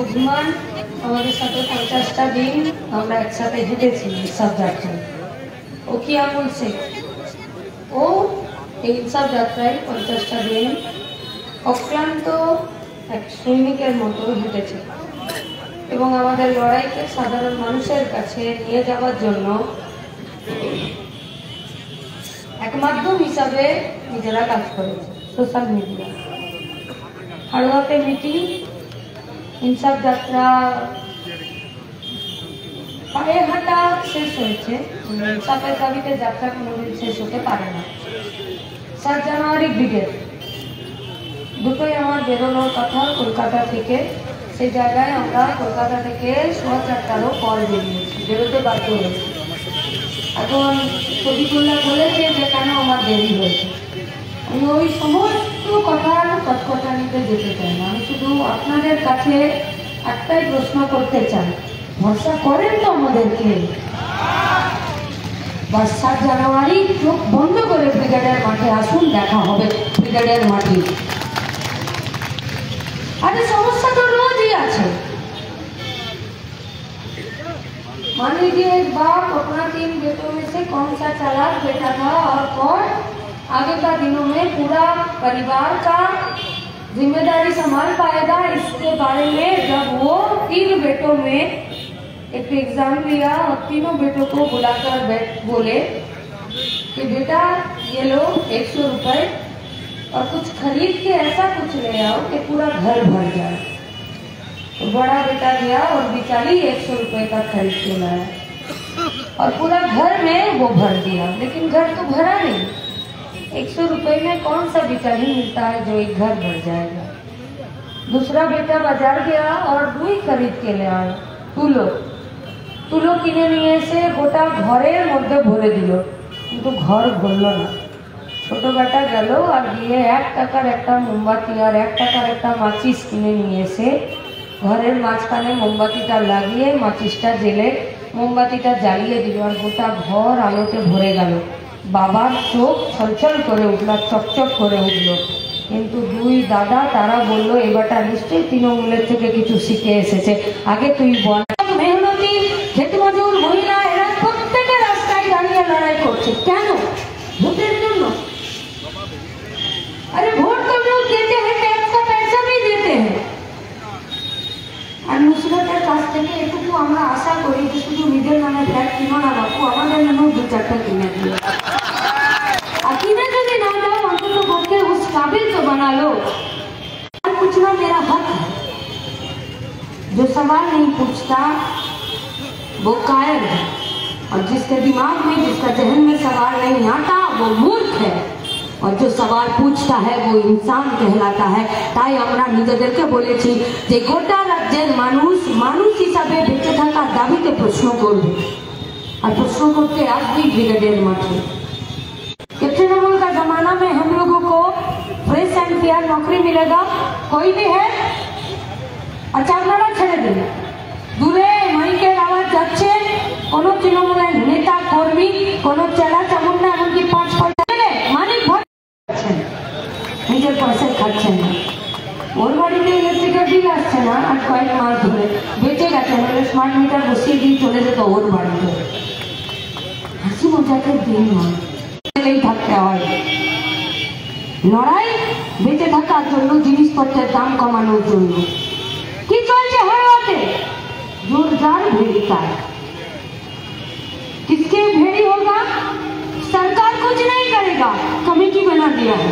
অভিমান আমাদের সাথে 50টা দিন আমরা একসাথে হেঁটেছি ইনসাফ যাত্রায়। ও কি আর বলছে, ও এই ইনসাফ যাত্রায় 50টা দিন অক্লান্ত এক সৈনিকের মতো হেঁটেছে এবং আমাদের লড়াইকে সাধারণ মানুষের কাছে নিয়ে যাওয়ার জন্য এক মাধ্যম হিসাবে নিজেরা কাজ করেছে। সোশ্যাল মিডিয়া, হাড়োয়াতে মিটিং, ইনসাফ যাত্রা পায়ে হাঁটা শেষ হয়েছে। ইনসাফের দাবিতে যাত্রা কোনোদিন শেষ হতে পারে না। 7 জানুয়ারি ব্রিগেড দুটোই আমার বেরোনোর কথা কলকাতা থেকে। সেই জায়গায় আমরা কলকাতা থেকে 4:15 পর বেরোতে বাধ্য হয়েছি। এখন ছবিগুলা বলেছে যে কেন আমার দেরি হয়েছে। আমি ওই সমস্ত কথার কটকটানিতে যেতে চাই না। আমি শুধু আপনাদের কাছে একটাই প্রশ্ন করতে চাই, ভরসা করেন তো আমাদেরকে? 7 জানুয়ারি চোখ বন্ধ করে ব্রিগেডের মাঠে আসুন, দেখা হবে ব্রিগেডের মাঠে। আরে সমস্যা তো রোজই আছে। मान लीजिए एक बाप अपना 3 बेटों में से कौन सा चालाक बेटा था और कौन आगे का दिनों में पूरा परिवार का जिम्मेदारी संभाल पाएगा, इसके बारे में जब वो 3 बेटों में एक एग्जाम लिया और तीनों बेटों को बुलाकर बोले कि बेटा ये लो 100 रुपए और कुछ खरीद के ऐसा कुछ ले आओ कि पूरा घर भर जाए। तो बड़ा बेटा गया और बिचारी 100 रुपए का खरीद के लाया और पूरा घर में वो भर दिया, लेकिन घर तो भरा नहीं। 100 रुपए में कौन सा बिचारी मिलता है जो एक घर भर जाएगा। दूसरा बेटा बाजार गया और रुई खरीद के ले आया, তুলো কিনে নিয়ে এসে গোটা ঘরের মধ্যে ভরে দিল, কিন্তু ঘর ভরল না। ছোট বেটা গেল আর গিয়ে 1 টাকার একটা মোমবাতি আর 1 টাকার একটা মাচিস কিনে নিয়ে এসে ঘরের মাঝখানে মোমবাতিটা লাগিয়ে মাচিসটা জেলে মোমবাতিটা জ্বালিয়ে দিল আর গোটা ঘর আলোতে ভরে গেল। বাবার চোখ ছলছল করে উঠল, চকচক করে উঠল। কিন্তু 2 দাদা তারা বললো এবারটা নিশ্চয়ই তৃণমূলের থেকে কিছু শিখে এসেছে, আগে তুই বল। মেহনতি ক্ষেতমজুর মহিলা এরা প্রত্যেকে রাস্তায় দাঁড়িয়ে লড়াই করছে, কেন? ভোটের জন্য। अरे वोट तो लोग देते हैं, टैक्स का पैसा भी देते हैं। আর নুসরতের কাছ থেকে এটুকু আমরা আশা করি যে শুধু নিজের নামে ফ্ল্যাট কিনো না বাপু, আমাদের নামেও 2-4টা কিনে দিও। আর কিনে যদি না দাও অন্তত পক্ষে उस काबिल तो बना लो। पूछना मेरा हक है। जो सवाल नहीं पूछता वो कायर है, और जिसके दिमाग में, जिसका जहन में सवाल नहीं आता वो मूर्ख है, और जो सवाल पूछता है वो इंसान कहलाता है। তাই আমরা নিজেদেরকে বলেছি যে গোটা রাজ্যের মানুষ হিসাবে বেঁচে থাকার দাবিতে প্রশ্ন করবে, আর प्रश्न करते আসবেই ব্রিগেডের মাঠে। तृणमूल का जमाना में हम लोगों को फ्रेश एंड फेयर नौकरी मिलेगा, कोई भी है? अच्छा আপনারা ছেড়ে দিন, দূরে মাইকের আওয়াজ যাচ্ছে, কোন তৃণমূলের নেতা কর্মী, কোন চেলা চামুন্ডা এমনকি 5 পয়সা দিলে মানিক ভোট নিজের পয়সায় খাচ্ছেন না। ওর বাড়িতে ইলেকট্রিকের বিল আসছে না আর কয়েক মাস ধরে বেঁচে গেছে, মানে স্মার্ট মিটার বসিয়ে দিয়ে চলে যেত ওর বাড়িতে। হাসি মজাকের দিন নয়, থাকতে হয়। লড়াই বেঁচে থাকার জন্য, জিনিসপত্রের দাম কমানোর জন্য। কি চলছে হাড়োয়াতে? जोरदार भेड़ी का। किसके भेड़ी होगा? सरकार कुछ नहीं करेगा, कमेटी बना दिया है।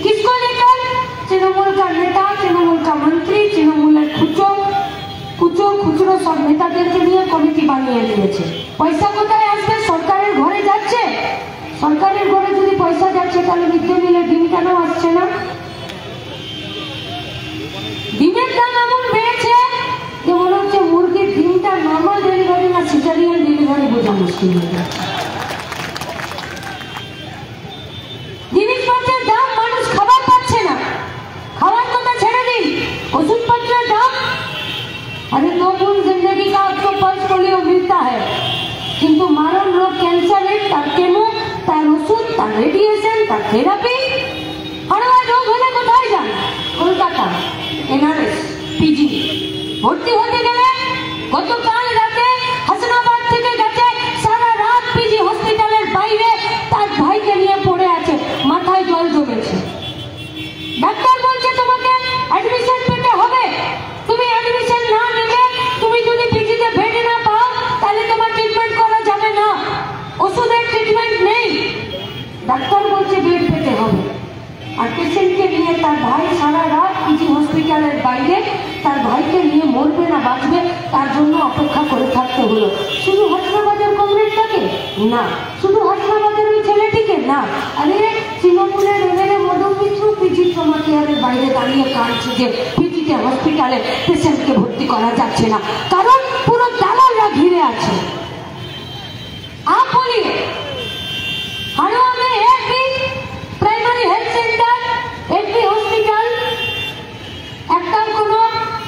किसको लेकर? तृणमूल का नेता, तृणमूल का मंत्री, तृणमूलेर খুচরো সব নেতাদেরকে নিয়ে কমিটি বানিয়ে দিয়েছে। পয়সা কোথায় আসবে? সরকারের ঘরে যাচ্ছে। সরকারের ঘরে যদি পয়সা যাচ্ছে তাহলে মিড ডে মিলে ডিম কেন আসছে না? ডিমের দাম এমন বেড়েছে যে মনে হচ্ছে মুরগির ডিমটা নর্মাল ডেলিভারি না সিজারিয়ান ডেলিভারি বোঝা মুশকিল হয়ে যাচ্ছে। জিনিসপত্রের দাম, মানুষ খাবার পাচ্ছে না। খাবার কথা ছেড়ে দিন, ওষুধপত্রের দাম। अरे 2 बूंद जिंदगी का आपको पल्स पोलियो मिलता है, কিন্তু মারণ রোগ, ক্যান্সারের তার কেমো, তার ওষুধ, তার রেডিয়েশন, তার থেরাপি। হাড়োয়া রোগ হলে কোথায় যান? কলকাতা। হসপিটাল এনআরএস পিজি ভর্তি হতে গেলে গতকাল রাতে হাসনাবাদ থেকে গেছে, সারা রাত পিজি হসপিটালের বাইরে তার ভাইকে নিয়ে পড়ে আছে, মাথায় জল জমেছে। ডাক্তার বলছে তোমাকে অ্যাডমিশন পেতে হবে, তুমি অ্যাডমিশন না নিলে, তুমি যদি পিজিতে বেড না পাও তাহলে তোমার ট্রিটমেন্ট করা যাবে না, ওষুধের ট্রিটমেন্ট নেই। ডাক্তার বলছে বেড পেতে হবে, আর পেশেন্টকে নিয়ে তার ভাই সারা রাত পিজি হসপিটালের বাইরে তার ভাইকে নিয়ে মরবে না বাঁচবে তার জন্য অপেক্ষা করে থাকতে হলো। শুধু হাসনাবাদের কংগ্রেসটাকে না, শুধু হাসনাবাদের ওই ছেলেটিকে না, আরে তৃণমূলের MLA Madan Mitra PG trauma কেয়ারের বাইরে দাঁড়িয়ে কাঁদছে যে পিজিতে হসপিটালে পেশেন্টকে ভর্তি করা যাচ্ছে না, কারণ পুরো দালালরা ঘিরে আছে। आप बोलिए हाड़ोआ में एक भी प्राइमरी हेल्थ सेंटर, एक भी हॉस्पिटल, একটা কোনো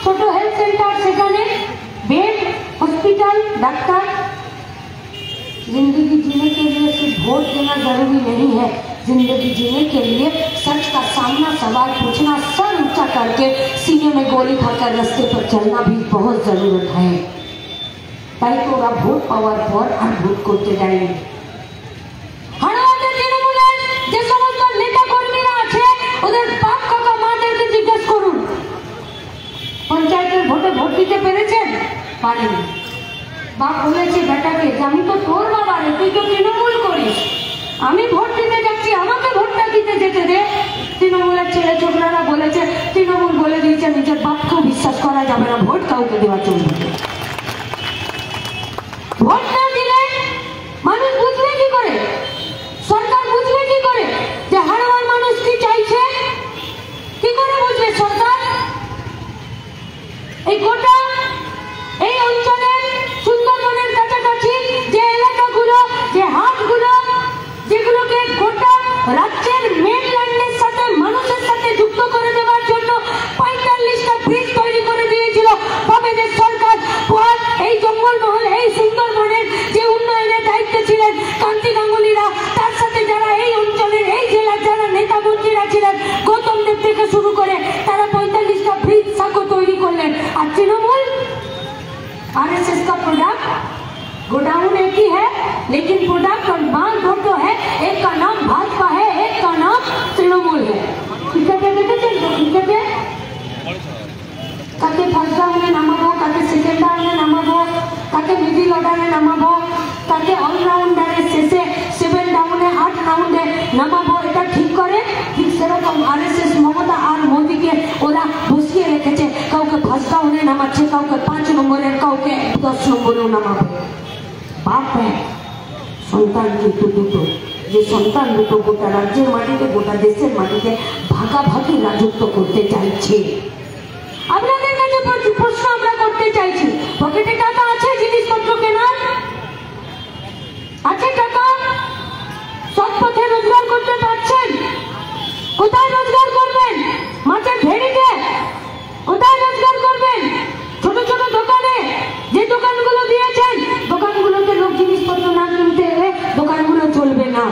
ছোট হেলথ সেন্টার, সেখানে बेड हॉस्पिटल डॉक्टर। जिंदगी जीने के लिए सिर्फ वोट देना जरूरी नहीं है, जिंदगी जीने के लिए सच का सामना, सवाल पूछना, सर ऊंचा करके सीने में गोली खाकर रास्ते पर चलना भी बहुत जरूरत है। তাই তো ওরা ভোট পাওয়ার পর আর ভোট করতে দেয়নি। হাড়োয়াতে তৃণমূলের যে সমস্ত নেতা কর্মীরা আছে ওদের বাপ কাকা মাদেরকে জিজ্ঞেস করুন, পঞ্চায়েতের ভোটে ভোট দিতে পেরেছেন? পারেনি। বাপ বলেছে বেটাকে যে আমি তো তোর বাবা রে, তুই তো তৃণমূল করিস, আমি ভোট দিতে যাচ্ছি, আমাকে ভোটটা দিতে যেতে দে। তৃণমূলের ছেলে ছোকরারা বলেছে, তৃণমূল বলে দিয়েছে নিজের বাপকেও বিশ্বাস করা যাবে না, ভোট কাউকে দেওয়া চলবে না। ভোট না দিলে মানুষ বুঝবে কি করে, সরকার বুঝবে কি করে যে হাড়োয়ার মানুষ কি চাইছে? কি করে বুঝবে সরকার? এই গোটা এই অঞ্চলের সুন্দরবনের কাছাকাছি যে এলাকাগুলো, যে হাটগুলো, যেগুলোকে গোটা রাজ্যের মেনল্যান্ডের সাথে মানুষের সাথে যুক্ত করে দেওয়ার জন্য 45টা ব্রিজ তৈরি করে দিয়েছিল বামেদের সরকার। এই জঙ্গলমহল, এই সুন্দরবনের যে উন্নয়নের দায়িত্বে ছিলেন কান্তি গাঙ্গুলিরা, তার সাথে যারা এই অঞ্চলের, এই জেলার যারা নেতা মন্ত্রীরা ছিলেন, গৌতম দেব থেকে শুরু করে, তারা 45টা ব্রিজ সাঁকো তৈরি করলেন। আর तृणमूल आरएसएस का प्रोडक्ट गोडाउन एक ही है, लेकिन प्रोडक्ट और माल दो तो है, एक का नाम भाजपा है, एक का नाम तृणमूल है। কাকে ফার্স্ট রাউন্ডে নামাবো, কাকে সেকেন্ড রাউন্ডে নামাবো, কাকে মিডিল অর্ডারে নামাবো, কাকে অলরাউন্ডারে শেষে 7 রাউন্ডে 8 রাউন্ডে নামাবো, এটা ঠিক করে। ঠিক সেরকম আরএসএস মমতা আর মোদীকে ওরা বসিয়ে রেখেছে, কাউকে ফার্স্ট রাউন্ডে নামাচ্ছে, কাউকে 5 নম্বরের, কাউকে 10 নম্বরেও নামাবে। বাপ সন্তান দুটো, যে সন্তান দুটো গোটা রাজ্যের মাটিতে, গোটা দেশের মাটিতে ভাগাভাগি রাজত্ব করতে চাইছে। আপনাদের কাছে প্রশ্ন আমরা করতে চাইছি, পকেটে টাকা আছে জিনিসপত্র কেনার? আছে টাকা? সৎ পথে রোজগার করতে পারছেন? কোথায় রোজগার করবেন? মাছের ভেড়িতে? কোথায় রোজগার করবেন? ছোট ছোট দোকানে, যে দোকানগুলো দিয়েছেন, দোকানগুলোতে লোক জিনিসপত্র না কিনতে এলে দোকানগুলো চলবে না।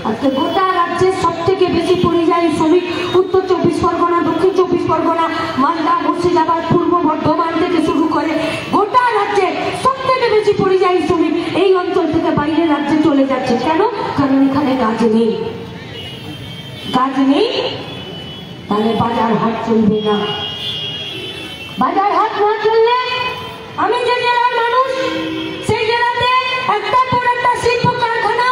আজকে গোটা রাজ্যের সব থেকে বেশি পরিযায়ী শ্রমিক উত্তর 24 পরগনা, দক্ষিণ 24 পরগনা, মালদা, মুর্শিদাবাদ, পূর্ব বর্ধমান থেকে শুরু করে গোটা রাজ্যের সব থেকে বেশি পরিযায়ী শ্রমিক এই অঞ্চল থেকে বাইরে রাজ্যে চলে যাচ্ছে। কেন? কারণ এখানে কাজ নেই। কাজ নেই, তাহলে বাজার হাট চলবে না। বাজার হাট না চললে আমি যে জেলার মানুষ, সেই জেলাতে একটা পর একটা শিল্প কারখানা,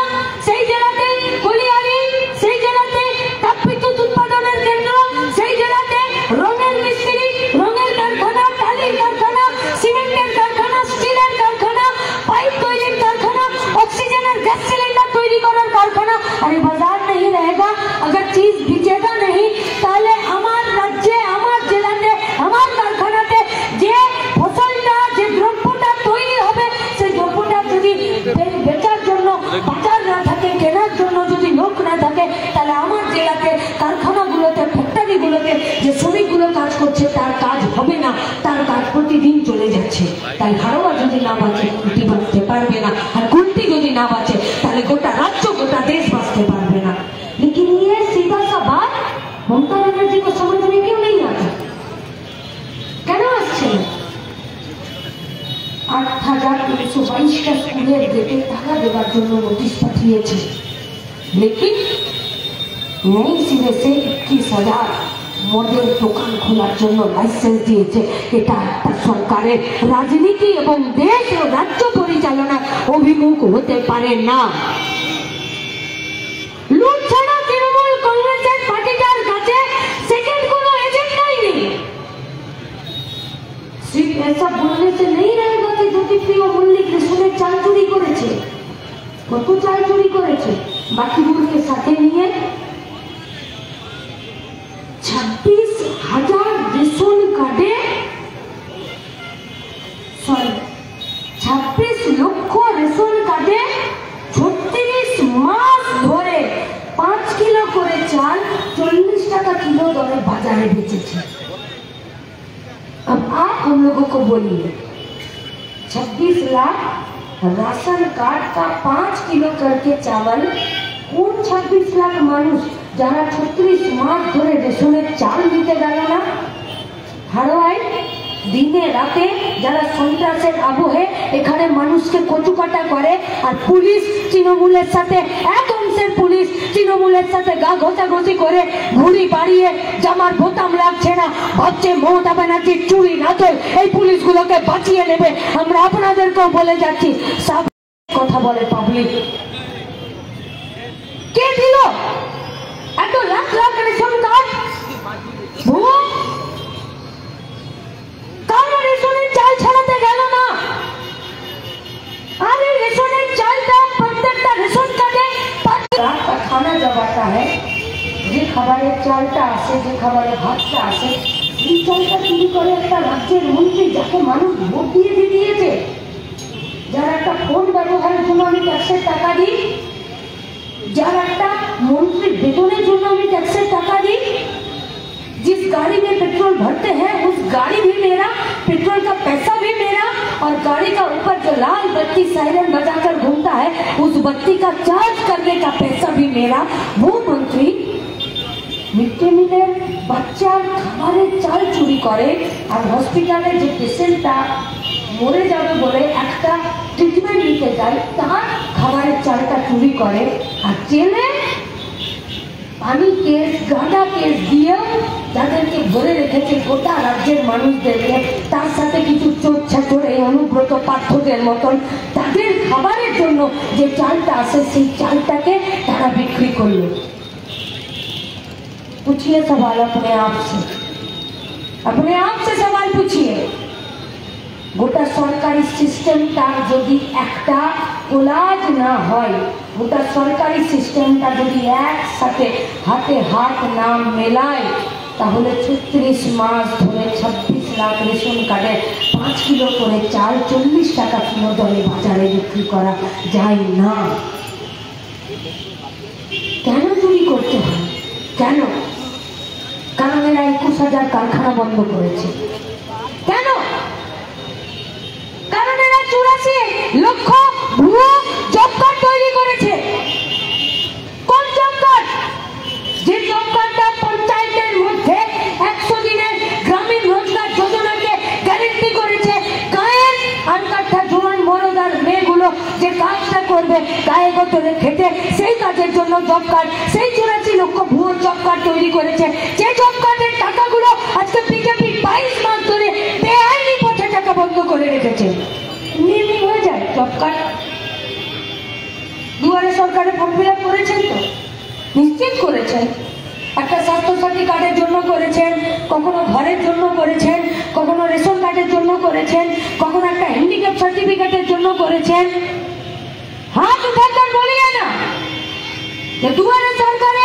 সেই জেলাতে কলিয়ারি, সেই জেলাতে তাপবিদ্যুৎ উৎপাদনের কেন্দ্র, সেই জেলাতে রঙের মিস্ত্রি, রঙের কারখানা, টালির কারখানা, সিমেন্টের কারখানা, স্টিলের কারখানা, পাইপ তৈরির কারখানা, ऑक्सीजन गैस सिलेंडर तैयारी करार कारखाना। अरे बाजार नहीं रहेगा, अगर चीज बिकेगा नहीं, ताहले आमार राज्ये, आमार जिलाते, आमार कारखानाते जे फसलटा, जे द्रव्यटा तैयारी होबे, সেই দ্রব্যটা যদি বেচার জন্য বাজার না থাকে, কেনার জন্য যদি লোক না থাকে, তাহলে আমার জেলাতে কারখানাগুলোতে, ফ্যাক্টরিগুলোতে যে শ্রমিকগুলো কাজ করছে তার কাজ হবে না, তার কাজ প্রতিদিন চলে যাচ্ছে। তাই হাড়োয়া যদি না বাঁচে, কুলটি বাঁচতে পারবে না, আর কুলটি যদি না বাঁচে তাহলে গোটা রাজ্য, গোটা देश বাঁচতে পারবে না। लेकिन ये सीधा सा बात ममता बनर्जी को समझ में क्यों नहीं आता? 122টা স্কুলের গেটে তালা দেওয়ার জন্য নোটিশ পাঠিয়েছে, लेकिन नई सिरे से 21,000 মদের দোকান খোলার জন্য লাইসেন্স দিয়েছে। এটা একটা সরকারের রাজনীতি এবং দেশ ও রাজ্য পরিচালনা অভিমুখ হতে পারে না। লুট ছাড়া তৃণমূল কংগ্রেসের পার্টিটার কাছে সেকেন্ড কোনো एजेंडा ही नहीं। सिर्फ ऐसा बोलने से नहीं रहेगा कि ज्योतिप्रिय मल्लिक रेशনের চাল চুরি করেছে। কত চাল চুরি করেছে বাকিগুলোকে সাথে নিয়ে? 26,000 রেশন কার্ডে 26 লক্ষ রেশন কার্ডে 36 মাস ধরে 5 কিলো করে চাল 40 টাকা কিলো দরে बाजारे बेचेছে। अब आप हम लोगों को बोलिए 26 लाख राशन कार्ड का 5 किलो करके चावल কোন 26 লাখ মানুষ যারা 36 মাস ধরে রেশনের চাল দিতে গেল না? হারোয়ায় দিনে রাতে যারা সন্ত্রাসের আবহে এখানে মানুষকে কচুকাটা করে, আর পুলিশ তৃণমূলের সাথে এক অংশের পুলিশ তৃণমূলের সাথে গা ঘষাঘষি করে ঘুড়ি বাড়িয়ে জামার বোতাম লাগছে না, ভাবছে মমতা ব্যানার্জির চুরি নাচল এই পুলিশগুলোকে বাঁচিয়ে নেবে। আমরা আপনাদেরকেও বলে যাচ্ছি, সব কথা বলে পাবলিক। কে দিল এত লাখ লাখ রেশন কার্ড? কারণ রেশনের চাল ছাড়াতে গেল না। আর এই রেশনের চালটা প্রত্যেকটা রেশন কার্ডে খানা জবাটা হয়, যে খাবারের চালটা আসে, যে খাবারের ভাতটা আসে, এই চালটা চুরি করে একটা রাজ্যের মন্ত্রী যাকে মানুষ ভোট দিয়ে দিয়েছে, যার একটা ফোন ব্যবহারের জন্য আমি ট্যাক্সের টাকা দিই, যার একটা मंत्री बेतने जो मैं टैक्स टाका दी, जिस गाड़ी में पेट्रोल भरते हैं उस गाड़ी भी मेरा, पेट्रोल का पैसा भी मेरा, और गाड़ी का ऊपर जो लाल बत्ती साइरन बजाकर घूमता है उस बत्ती का चार्ज करने का पैसा भी मेरा। वो मंत्री मिड डे मिलेर बच्चार खाबारेर चाल चुरी करे और हॉस्पिटले जो पेशेंटटा मरे जाबे बोले एकटा ट्रिटमेंट निते जाए तार खाबारेर चालटा चुरी करे, और जेले पानी केस गांजा केस दिए যাদেরকে ধরে রেখেছে গোটা রাজ্যের মানুষদেরকে, তার সাথে কিছু চোর ছাচোর এই অনুব্রত পাঠ্যদের মতন তাদের খাবারের জন্য যে চালটা আসে সেই চালটাকে তারা বিক্রি করলো। पूछिए सवाल अपने आप से सवाल पूछिए। গোটা সরকারি সিস্টেমটা যদি একটা কোলাজ না হয়, গোটা সরকারি সিস্টেমটা যদি একসাথে হাতে হাত না মেলায়, তাহলে 36 মাস ধরে 26 লাখ রেশন কার্ডে 5 কিলো করে চাল 40 টাকা কিলো দরে বাজারে বিক্রি করা যায় না। কেন চুরি করতে হয়? কেন? কারণ এরা 21,000 কারখানা বন্ধ করেছে। কেন? কারণ এরা 84 লক্ষ ভুয়ো জব কার্ড তৈরি করেছে। কোন জব কার্ড? যে জব কার্ডটা পঞ্চায়েতের মধ্যে 100 দিনের গ্রামীণ রোজগার যোজনাকে গ্যারেন্টি করেছে গায়ের আনকাঠা জোয়ান মরদার মেয়েগুলো যে কাজটা করবে গায়ে গোতরে খেটে, সেই কাজের জন্য জব কার্ড, সেই 84 লক্ষ ভুয়ো জব কার্ড তৈরি করেছে। যে জব কার্ডের টাকাগুলো আজকে বিজেপি 22 মাস ধরে বেআইনি পথে টাকা বন্ধ করে রেখেছে। নির্মীন হয়ে যায় জব কার্ড। দুয়ারে সরকারে ফর্ম ফিল আপ করেছেন তো? নিশ্চিত করেছেন। একটা স্বাস্থ্যসাথী কার্ডের জন্য করেছেন, কখনো ঘরের জন্য করেছেন, কখনো রেশন কার্ডের জন্য করেছেন, কখনো একটা হ্যান্ডিক্যাপ সার্টিফিকেটের জন্য করেছেন। হাত উঠাकर বলিয়ে না যে দুয়ারে সরকারে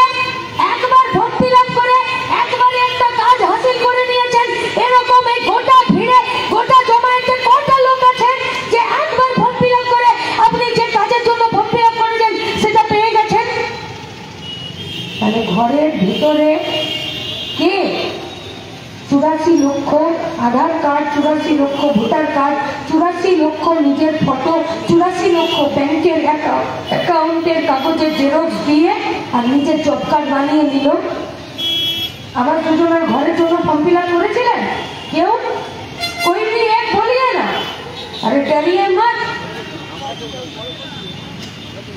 একবার ফর্ম ফিল আপ করে একবারে একটা কাজ হাসিল করে নিয়েছেন। এরকম এই গোটা ভিড়ে গোটা জমায়েতে কটা লোক আছেন যে একবার ফর্ম ফিল আপ করে আপনি যে কাজের জন্য ফর্ম ফিল আপ করেছেন সেটা পেয়ে গেছেন? তাহলে ঘরের ভিতরে কে 84 লক্ষ আধার কার্ড, 84 লক্ষ ভোটার কার্ড, 84 লক্ষ নিজের ফটো, 84 লক্ষ ব্যাংকের অ্যাকাউন্টের কাগজের জেরক্স দিয়ে আর নিজের জব কার্ড বানিয়ে নিল। আবার দুজনের ঘরের জন্য ফর্ম ফিল আপ করেছিলেন? কেউ? कोई भी एक बोलिए ना। अरे डरिए मत,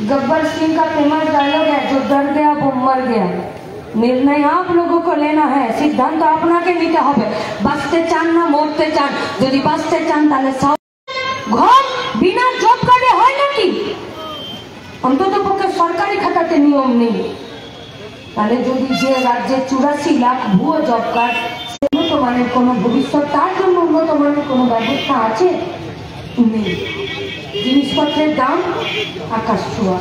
गब्बर सिंह का फेमस डायलॉग है, जो डर गया वो मर गया। निर्णय आप लोगों को लेना है, सिद्धांत আপনাকে নিতে হবে। বাঁচতে চান না মরতে চান? যদি বাঁচতে চান তাহলে ঘর বিনা জব কার্ডে হয় নাকি? অন্তত পক্ষে সরকারি খাতাতে নিয়ম নেই। তাহলে যদি যে রাজ্যে 84 লাখ ভুয়ো জব কার্ড, উন্নত মানের কোনো ভবিষ্যৎ, তার জন্য উন্নত মানের কোনো ব্যবস্থা আছে? নেই। জিনিসপত্রের দাম আকাশ ছোঁয়া,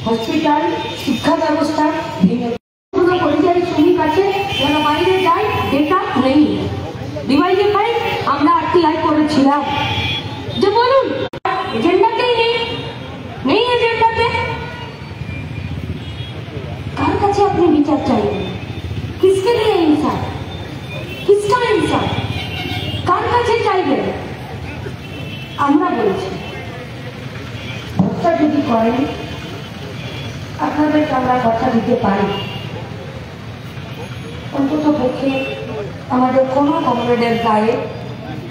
হসপিটাল, শিক্ষা ব্যবস্থা ভেঙে পরিযায়ী শ্রমিক আছে যারা বাইরে যায়, ডেটা নেই। ডিভাইডে পাই আমরা আরটিআই করেছিলাম যে বলুন এজেন্ডাতেই নেই এজেন্ডাতে। কার কাছে আপনি বিচার চাইবেন? কিসকে নিয়ে ইনসাফ? কিসকা ইনসাফ? কার কাছে চাইবেন? আমরা বলছি ভরসা যদি করেন আপনাদেরকে আমরা কথা দিতে পারি, অন্তত পক্ষে আমাদের কোনো কমরেডের গায়ে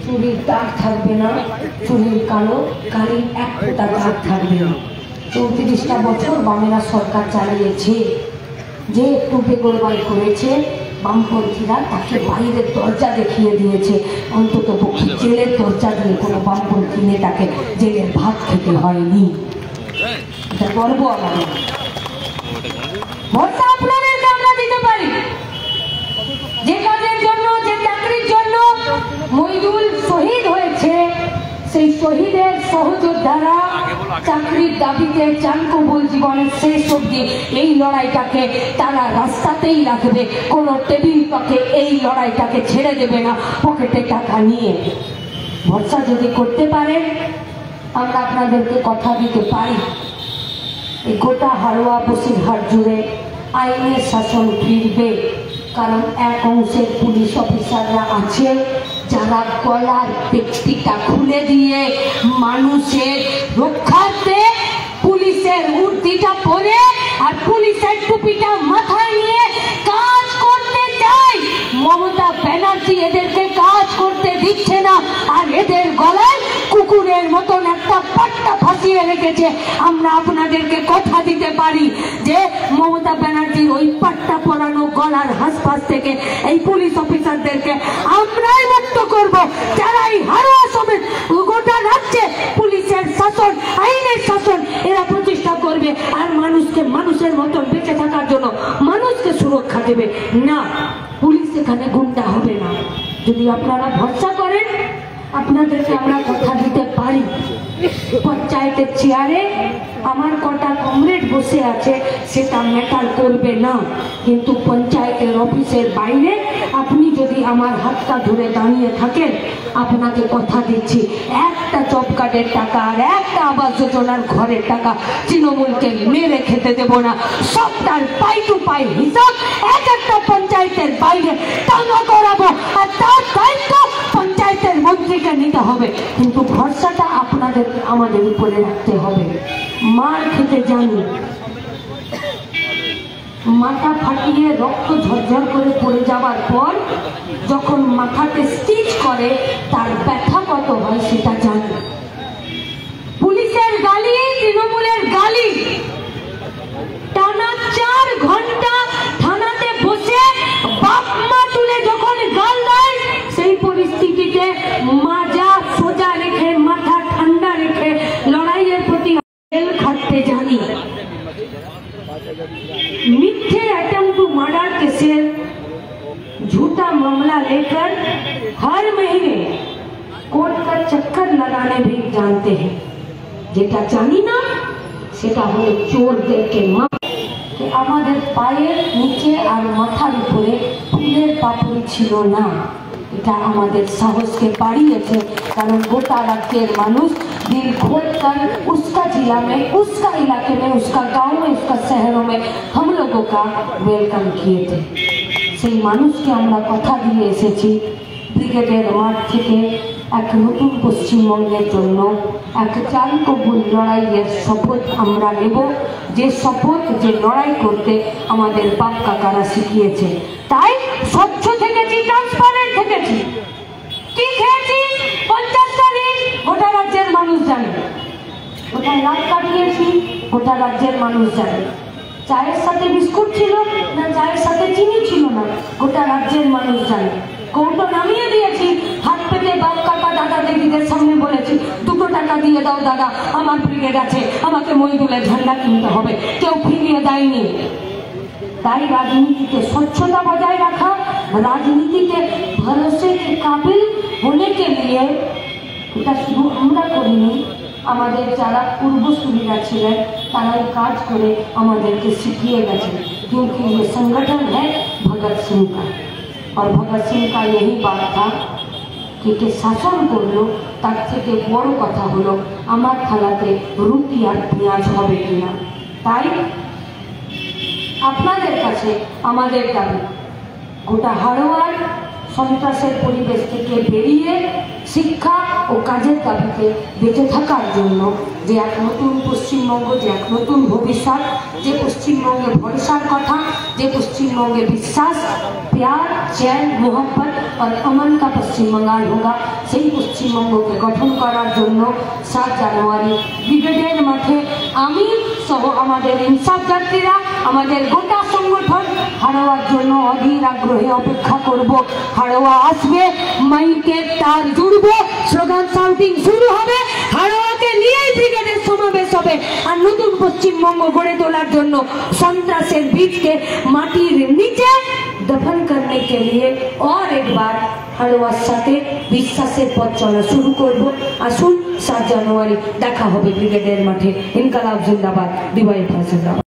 চুরির দাগ থাকবে না, চুরির কালির এক ফোঁটা দাগ থাকবে না। 34টা বছর বামেরা সরকার চালিয়েছে, যে একটু বেগরবাই করেছে বামপন্থীরা তাকে বাইরের দরজা দেখিয়ে দিয়েছে। অন্তত পক্ষে জেলের দরজা দিয়ে কোনো বামপন্থী নেতাকে জেলের ভাত খেতে হয়নি। এটা গর্ব আমাদের। ভরসা আপনাদেরকে আমরা দিতে পারি। যে কাজের জন্য, যে চাকরির জন্য মইদুল শহীদ হয়েছে, সেই শহীদের সহযোদ্ধারা চাকরির দাবিতে চান কবুল জীবনের শেষ অবধি এই লড়াইটাকে তারা রাস্তাতেই রাখবে, কোনো টেবিল পাকে এই লড়াইটাকে ছেড়ে দেবে না পকেটে টাকা নিয়ে। ভরসা যদি করতে পারেন আমরা আপনাদেরকে কথা দিতে পারি, এই গোটা হাড়োয়া বসিরহাট জুড়ে আইনের শাসন ফিরবে। কারণ এক অংশের পুলিশ অফিসাররা আছে যারা গলার পেট্টিটা খুলে দিয়ে মানুষের রক্ষার্থে পুলিশের উর্দিটা পরে আর পুলিশের টুপিটা মাথায় নিয়ে কাজ করতে চায়। মমতা ব্যানার্জি এদেরকে কাজ করতে দিচ্ছে না, আর এদের গলায় কুকুরের মতন একটা পাট্টা ফাঁসিয়ে রেখেছে। আমরা আপনাদেরকে কথা দিতে পারি যে মমতা ব্যানার্জির ওই পাট্টা পরানো গলার হাসপাস থেকে এই পুলিশ অফিসারদেরকে আমরাই মুক্ত করব, যারা এই হাড়োয়া সমেত গোটা রাজ্যে পুলিশের শাসন, আইনের শাসন এরা প্রতিষ্ঠা করবে, আর মানুষকে মানুষের মতন বেঁচে থাকার জন্য মানুষকে সুরক্ষা দেবে না। পুলিশ এখানে গুন্ডা হবে না। যদি আপনারা ভরসা করেন আপনাদেরকে আমরা কথা দিতে পারি, পঞ্চায়েতের চেয়ারে আমার কটা কমরেড বসে আছে সেটা ম্যাটার করবে না, কিন্তু পঞ্চায়েতের অফিসের বাইরে আপনি যদি আমার হাতটা ধরে দাঁড়িয়ে থাকেন আপনাকে কথা দিচ্ছি একটা জব কার্ডের টাকা আর একটা আবাস যোজনার ঘরের টাকা তৃণমূলকে মেরে খেতে দেব না। সবটার পাই টু পাই হিসাব এক একটা পঞ্চায়েতের বাইরে টাকা করাবো, আর তার দায়িত্ব পঞ্চায়েতের মন্ত্রীকে নিতে হবে। কিন্তু ভরসাটা আপনাদের আমাদের উপরে রাখতে হবে। মার খেতে জানি, মাথা ফাটিয়ে রক্ত ঝরঝর করে পড়ে যাওয়ার পর যখন মাথাতে স্টিচ করে তার ব্যথা কত হয় সেটা জানি। পুলিশের গালি, তৃণমূলের গালি, টানা 4 ঘন্টা থানাতে বসে বাপ মা তুলে যখন গাল দেয় সেই পরিস্থিতিতে মাজা সোজা রেখে মাথা ঠান্ডা রেখে লড়াইয়ের প্রতি খাটতে জানি। मिथ्ये अटेम्प्ट टू मर्डर केसेर झूठा मामला लेकर हर महीने कोर्ट का चक्कर लगाने भी जानते हैं। जेटा जानी ना सेटा हलो चोरदेरके मा कि आमादेर पायेर नीचे और माथार उपरे फुलेर पापड़ी छिलो ना। এটা আমাদের সাহসকে বাড়িয়েছে, কারণ গোটা রাজ্যের মানুষ दिल खोल कर उसका जिला में, उसका इलाके में, उसका गांव में, उसका शहरों में हम लोगों का वेलकम किए थे। সেই মানুষকে আমরা কথা দিয়ে এসেছি ব্রিগেডের মাঠ থেকে এক নতুন পশ্চিমবঙ্গের জন্য এক চাল কবুল লড়াইয়ের শপথ আমরা নেব, যে শপথ যে লড়াই করতে আমাদের বাপ কাকারা শিখিয়েছে। তাই স্বচ্ছ থেকেছি, ট্রান্সপারেন্ট থেকেছি। কি খেয়েছি 50টা দিন গোটা রাজ্যের মানুষ জানে। কোথায় রাত কাটিয়েছি গোটা রাজ্যের মানুষ জানে। চায়ের সাথে বিস্কুট ছিল না চায়ের সাথে চিনি ছিল না, গোটা রাজ্যের মানুষ জানে। কৌটো নামিয়ে দিয়েছি, হাত পেতে বাপ কাকা দাদা দিদিদের সামনে বলেছি 2 টাকা দিয়ে দাও দাদা, আমার ব্রিগেড আছে, আমাকে মইদুলের ঝান্ডা কিনতে হবে, কেউ ফিরিয়ে দেয়নি। তাই রাজনীতিতে স্বচ্ছতা বজায় रखा, राजनीति भरोसे के काबिल होने के लिए এটা শুধু আমরা করিনি, আমাদের যারা পূর্বসূরীরা ছিলেন তারাই কাজ করে আমাদেরকে শিখিয়ে গেছেন। क्योंकि ये संगठन है भगत सिंह का, और भगत सिंह का यही बात था कि কে শাসন করলো তার থেকে বড় কথা হলো আমার থালাতে রুটি আর পেঁয়াজ হবে কিনা। তাই আপনাদের কাছে আমাদের দাবি, গোটা হাড়োয়ার সন্ত্রাসের পরিবেশ থেকে বেরিয়ে শিক্ষা ও কাজের দাবিতে বেঁচে থাকার জন্য যে এক নতুন পশ্চিমবঙ্গ, যে এক নতুন ভবিষ্যৎ, যে পশ্চিমবঙ্গে ভরসার কথা, যে পশ্চিমবঙ্গে বিশ্বাস, प्यार, चैन, मोहब्बत और अमन का पश्चिम बंगाल होगा, সেই পশ্চিমবঙ্গকে গঠন করার জন্য 7 জানুয়ারি ব্রিগেডের মাঠে আমি সহ আমাদের ইনসাফ যাত্রীরা, আমাদের গোটা সংগঠন হাড়োয়ার জন্য অধীর আগ্রহে অপেক্ষা করব। হাড়োয়া আসবে, মাইকের তার জুড়বে, স্লোগান শাউটিং শুরু হবে, হাড়োয়াকে নিয়েই ব্রিগেডের সমাবেশ হবে। আর নতুন পশ্চিমবঙ্গ গড়ে তোলার জন্য সন্ত্রাসের বীজকে মাটির নিচে दफन करने के लिए और एक बार হাড়োয়ার সাথে বিশ্বাসের পথ চলা শুরু করব। আসুন 7 জানুয়ারি দেখা হবে ব্রিগেডের মাঠে। ইনকালাব জিন্দাবাদ, ডিওয়াইএফআই জিন্দাবাদ।